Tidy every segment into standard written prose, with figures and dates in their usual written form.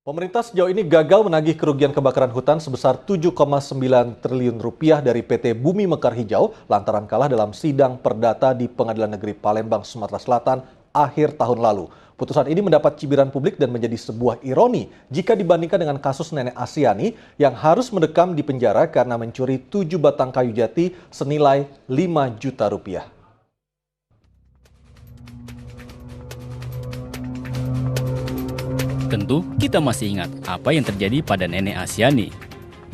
Pemerintah sejauh ini gagal menagih kerugian kebakaran hutan sebesar 7,9 triliun rupiah dari PT Bumi Mekar Hijau lantaran kalah dalam sidang perdata di Pengadilan Negeri Palembang, Sumatera Selatan akhir tahun lalu. Putusan ini mendapat cibiran publik dan menjadi sebuah ironi jika dibandingkan dengan kasus Nenek Asyani yang harus mendekam di penjara karena mencuri 7 batang kayu jati senilai 5 juta rupiah. Tentu kita masih ingat apa yang terjadi pada Nenek Asyani.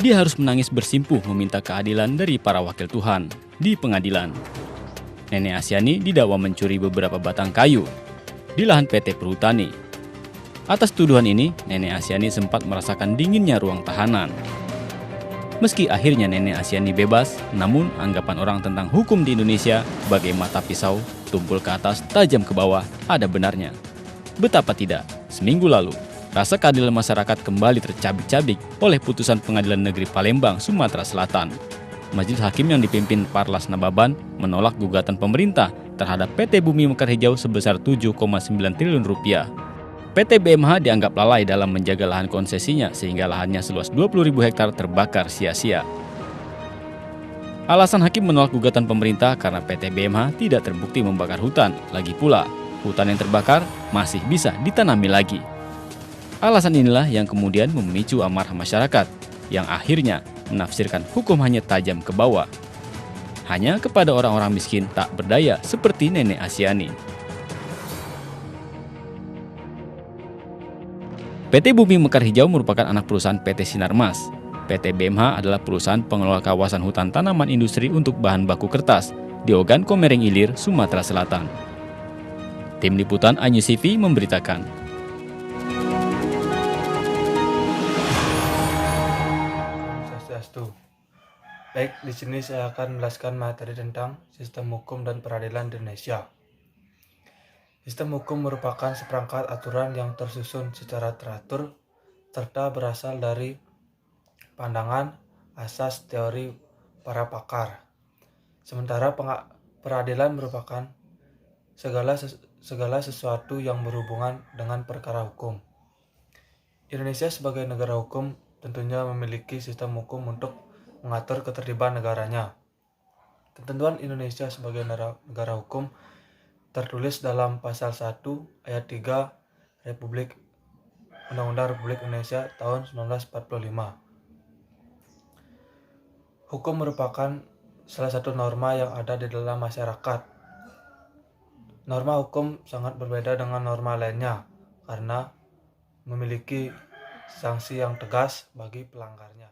Dia harus menangis bersimpuh meminta keadilan dari para wakil Tuhan di pengadilan. Nenek Asyani didakwa mencuri beberapa batang kayu di lahan PT Perhutani. Atas tuduhan ini, Nenek Asyani sempat merasakan dinginnya ruang tahanan. Meski akhirnya Nenek Asyani bebas, namun anggapan orang tentang hukum di Indonesia bagai mata pisau, tumpul ke atas, tajam ke bawah, ada benarnya. Betapa tidak, seminggu lalu, rasa keadilan masyarakat kembali tercabik-cabik oleh putusan Pengadilan Negeri Palembang, Sumatera Selatan. Majelis Hakim yang dipimpin Parlas Nababan menolak gugatan pemerintah terhadap PT Bumi Mekar Hijau sebesar 7,9 triliun rupiah. PT BMH dianggap lalai dalam menjaga lahan konsesinya sehingga lahannya seluas 20.000 hektar terbakar sia-sia. Alasan Hakim menolak gugatan pemerintah karena PT BMH tidak terbukti membakar hutan, lagi pula hutan yang terbakar masih bisa ditanami lagi. Alasan inilah yang kemudian memicu amarah masyarakat yang akhirnya menafsirkan hukum hanya tajam ke bawah. Hanya kepada orang-orang miskin tak berdaya seperti Nenek Asyani. PT Bumi Mekar Hijau merupakan anak perusahaan PT Sinarmas. PT BMH adalah perusahaan pengelola kawasan hutan tanaman industri untuk bahan baku kertas di Ogan Komering Ilir, Sumatera Selatan. Tim Liputan Anyus TV memberitakan. Swastiastu. Baik, di sini saya akan menjelaskan materi tentang sistem hukum dan peradilan di Indonesia. Sistem hukum merupakan seperangkat aturan yang tersusun secara teratur serta berasal dari pandangan asas teori para pakar. Sementara peradilan merupakan segala sesuatu yang berhubungan dengan perkara hukum. Indonesia sebagai negara hukum tentunya memiliki sistem hukum untuk mengatur ketertiban negaranya. Ketentuan Indonesia sebagai negara hukum tertulis dalam Pasal 1 Ayat 3 Undang-Undang Republik Indonesia tahun 1945. Hukum merupakan salah satu norma yang ada di dalam masyarakat. Norma hukum sangat berbeda dengan norma lainnya karena memiliki sanksi yang tegas bagi pelanggarnya.